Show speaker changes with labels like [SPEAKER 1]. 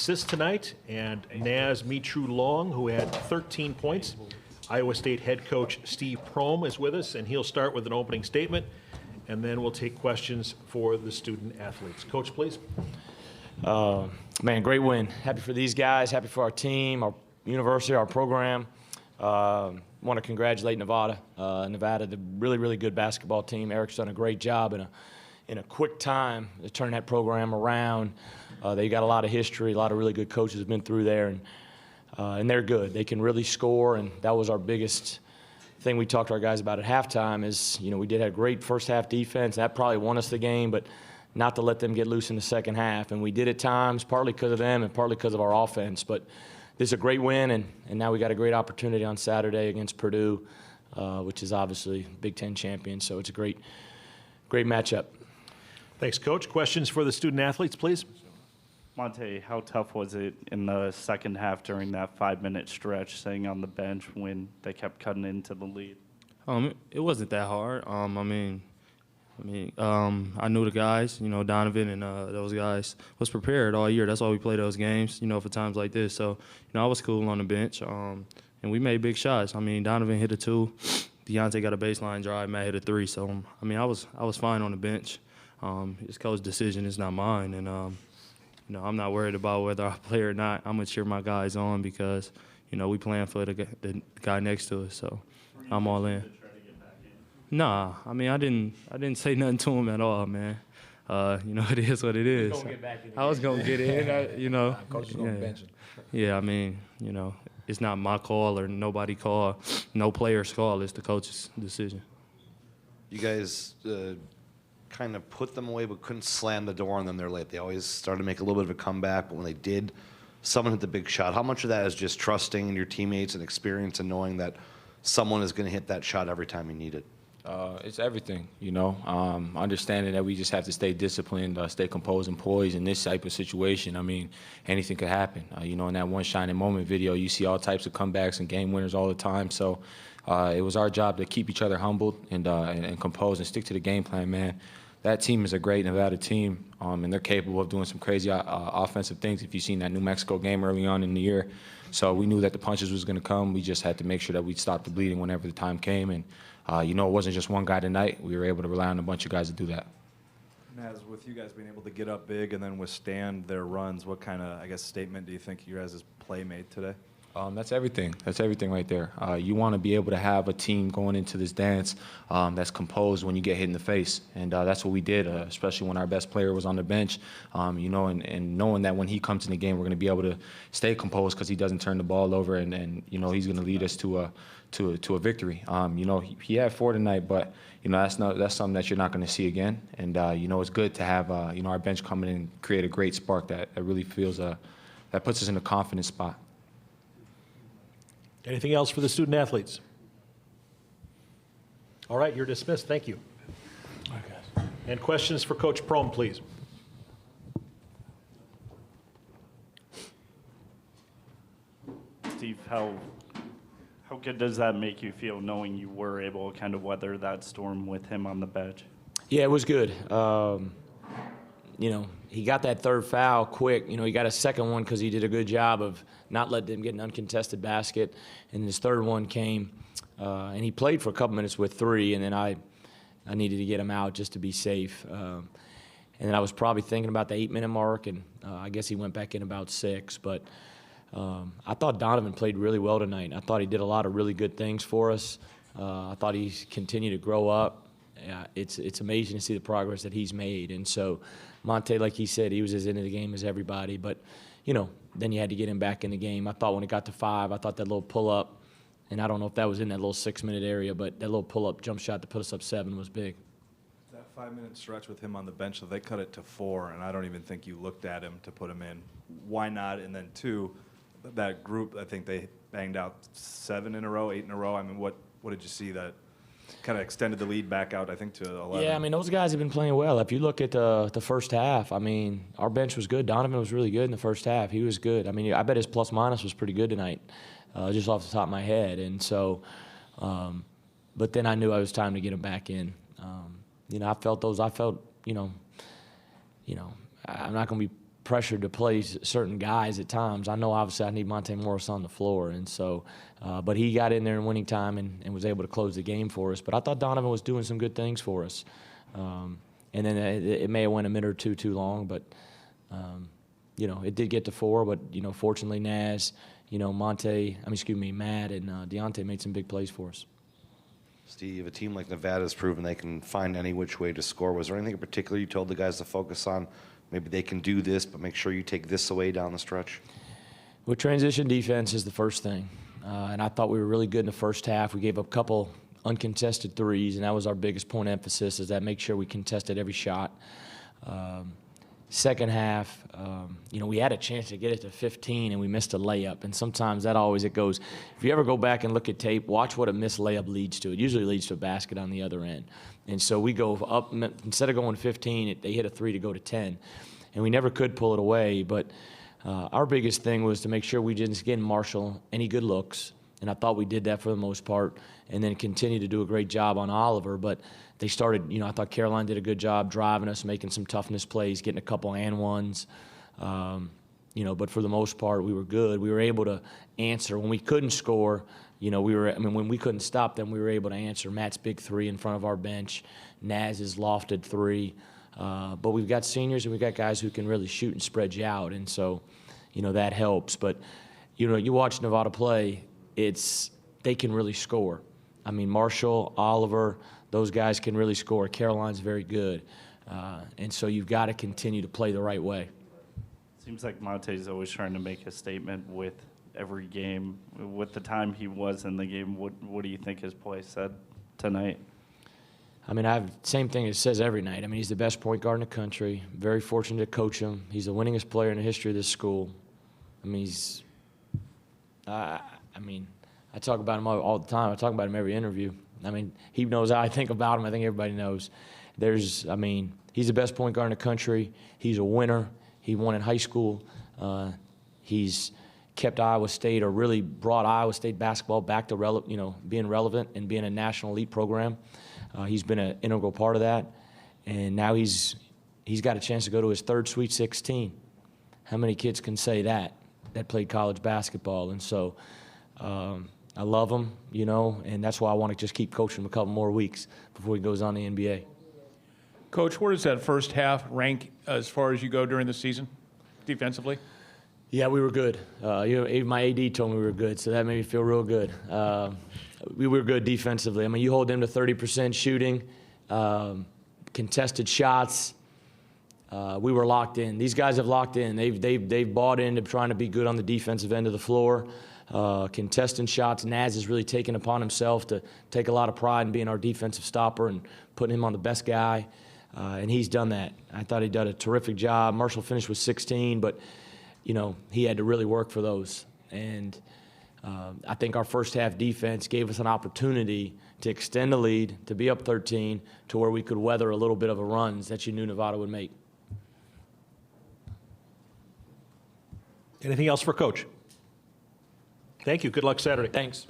[SPEAKER 1] assists tonight, and Naz Mitru-Long, who had 13 points. Iowa State head coach Steve Prohm is with us, and he'll start with an opening statement, and then we'll take questions for the student athletes. Coach, please.
[SPEAKER 2] Man, great win. Happy for these guys, happy for our team, our university, our program. Want to congratulate Nevada. Nevada, the really good basketball team. Eric's done a great job in a quick time to turn that program around. They got a lot of history, a lot of really good coaches have been through there, and they're good. They can really score, and that was our biggest thing we talked to our guys about at halftime is, we did have great first half defense. That probably won us the game, but not to let them get loose in the second half. And we did at times, partly because of them and partly because of our offense. But this is a great win, and now we got a great opportunity on Saturday against Purdue, which is obviously Big Ten champion. So it's a great matchup.
[SPEAKER 1] Thanks, Coach. Questions for the student athletes, please.
[SPEAKER 3] Monte, how tough was it in the second half during that 5-minute stretch, staying on the bench when they kept cutting into the lead?
[SPEAKER 4] It wasn't that hard. I knew the guys, Donovan and those guys was prepared all year. That's why we play those games, for times like this. So, I was cool on the bench, and we made big shots. Donovan hit a 2, Deontay got a baseline drive, Matt hit a 3. So, I was fine on the bench. It's coach's decision, it's not mine, and I'm not worried about whether I play or not. I'm gonna cheer my guys on because, we playing for the guy next to us. So, I'm all in. Nah, I didn't say nothing to him at all, man. It is what it is. I was gonna get in,
[SPEAKER 5] Coach is gonna bench him.
[SPEAKER 4] Yeah, it's not my call or nobody call, no player's call. It's the coach's decision.
[SPEAKER 6] You guys kind of put them away, but couldn't slam the door on them there late. They always started to make a little bit of a comeback, but when they did, someone hit the big shot. How much of that is just trusting in your teammates and experience and knowing that someone is going to hit that shot every time you need it?
[SPEAKER 2] It's everything, understanding that we just have to stay disciplined, stay composed and poised in this type of situation. Anything could happen. In that One Shining Moment video, you see all types of comebacks and game winners all the time. So it was our job to keep each other humbled and composed and stick to the game plan, man. That team is a great Nevada team, and they're capable of doing some crazy offensive things if you've seen that New Mexico game early on in the year. So we knew that the punches was going to come. We just had to make sure that we'd stop the bleeding whenever the time came. And, it wasn't just one guy tonight. We were able to rely on a bunch of guys to do that.
[SPEAKER 5] Naz, with you guys being able to get up big and then withstand their runs, what kind of, statement do you think your guys' play made today?
[SPEAKER 2] That's everything. That's everything right there. You want to be able to have a team going into this dance that's composed when you get hit in the face, and that's what we did, especially when our best player was on the bench. And knowing that when he comes in the game, we're going to be able to stay composed because he doesn't turn the ball over, and he's going to lead us to a victory. He had 4 tonight, but that's something that you're not going to see again. And it's good to have our bench come in and create a great spark that really feels that puts us in a confident spot.
[SPEAKER 1] Anything else for the student athletes? All right, you're dismissed. Thank you.
[SPEAKER 2] Okay.
[SPEAKER 1] And questions for Coach Prohm, please.
[SPEAKER 3] Steve, how good does that make you feel knowing you were able to kind of weather that storm with him on the bench?
[SPEAKER 2] Yeah, it was good. He got that third foul quick. He got a second one because he did a good job of not letting them get an uncontested basket. And his third one came, and he played for a couple minutes with 3, and then I needed to get him out just to be safe. And then I was probably thinking about the 8-minute mark, and I guess he went back in about 6. But I thought Donovan played really well tonight. I thought he did a lot of really good things for us. I thought he continued to grow up. It's amazing to see the progress that he's made. And so Monte, like he said, he was as into the game as everybody. But, then you had to get him back in the game. I thought when it got to 5, I thought that little pull-up, and I don't know if that was in that little 6-minute area, but that little pull-up jump shot to put us up 7 was big.
[SPEAKER 5] That 5-minute stretch with him on the bench, so they cut it to 4, and I don't even think you looked at him to put him in. Why not? And then 2, that group, I think they banged out 7 in a row, 8 in a row. What did you see that kind of extended the lead back out, I think, to 11?
[SPEAKER 2] Yeah, those guys have been playing well. If you look at the first half, our bench was good. Donovan was really good in the first half. He was good. I bet his plus-minus was pretty good tonight, just off the top of my head. And so, but then I knew it was time to get him back in. I'm not going to be pressured to play certain guys at times. I know obviously I need Monte Morris on the floor, and so, but he got in there in winning time and was able to close the game for us. But I thought Donovan was doing some good things for us. And then it may have went a minute or two too long, but you know, it did get to 4. But you know, fortunately, Matt and Deontay made some big plays for us.
[SPEAKER 6] Steve, a team like Nevada has proven they can find any which way to score. Was there anything in particular you told the guys to focus on? Maybe they can do this, but make sure you take this away down the stretch.
[SPEAKER 2] Well, transition defense is the first thing, and I thought we were really good in the first half. We gave up a couple uncontested threes, and that was our biggest point of emphasis, is that make sure we contested every shot. Second half, you know, we had a chance to get it to 15, and we missed a layup. And sometimes it goes. If you ever go back and look at tape, watch what a missed layup leads to. It usually leads to a basket on the other end. And so we go up, instead of going 15, they hit a 3 to go to 10. And we never could pull it away. But our biggest thing was to make sure we didn't get Marshall any good looks. And I thought we did that for the most part, and then continue to do a great job on Oliver. But they started, you know, I thought Caroline did a good job driving us, making some toughness plays, getting a couple and ones. You know, but for the most part, we were good. We were able to answer. When we couldn't score, you know, when we couldn't stop them, we were able to answer Matt's big 3 in front of our bench, Naz's lofted 3. But we've got seniors and we've got guys who can really shoot and spread you out. And so, you know, that helps. But, you know, you watch Nevada play, they can really score. I mean, Marshall, Oliver, those guys can really score. Caroline's very good. And so you've got to continue to play the right way.
[SPEAKER 3] Seems like Monte's always trying to make a statement with every game. With the time he was in the game, what do you think his play said tonight?
[SPEAKER 2] I mean, same thing it says every night. I mean, he's the best point guard in the country. Very fortunate to coach him. He's the winningest player in the history of this school. I mean, I talk about him all the time. I talk about him every interview. I mean, he knows how I think about him. I think everybody knows. He's the best point guard in the country. He's a winner. He won in high school. He's kept Iowa State, or really brought Iowa State basketball back to being relevant and being a national elite program. He's been an integral part of that. And now he's got a chance to go to his 3rd Sweet 16. How many kids can say that played college basketball? And so I love him, you know, and that's why I want to just keep coaching him a couple more weeks before he goes on to the NBA.
[SPEAKER 7] Coach, where does that first half rank as far as you go during the season, defensively?
[SPEAKER 2] Yeah, we were good. You know, even my AD told me we were good, so that made me feel real good. We were good defensively. I mean, you hold them to 30% shooting, contested shots. We were locked in. These guys have locked in. They've bought into trying to be good on the defensive end of the floor. Contesting shots. Naz has really taken upon himself to take a lot of pride in being our defensive stopper and putting him on the best guy. And he's done that. I thought he did a terrific job. Marshall finished with 16, but, you know, he had to really work for those. And I think our first half defense gave us an opportunity to extend the lead, to be up 13, to where we could weather a little bit of a runs that you knew Nevada would make.
[SPEAKER 1] Anything else for Coach? Thank you. Good luck Saturday.
[SPEAKER 2] Thanks.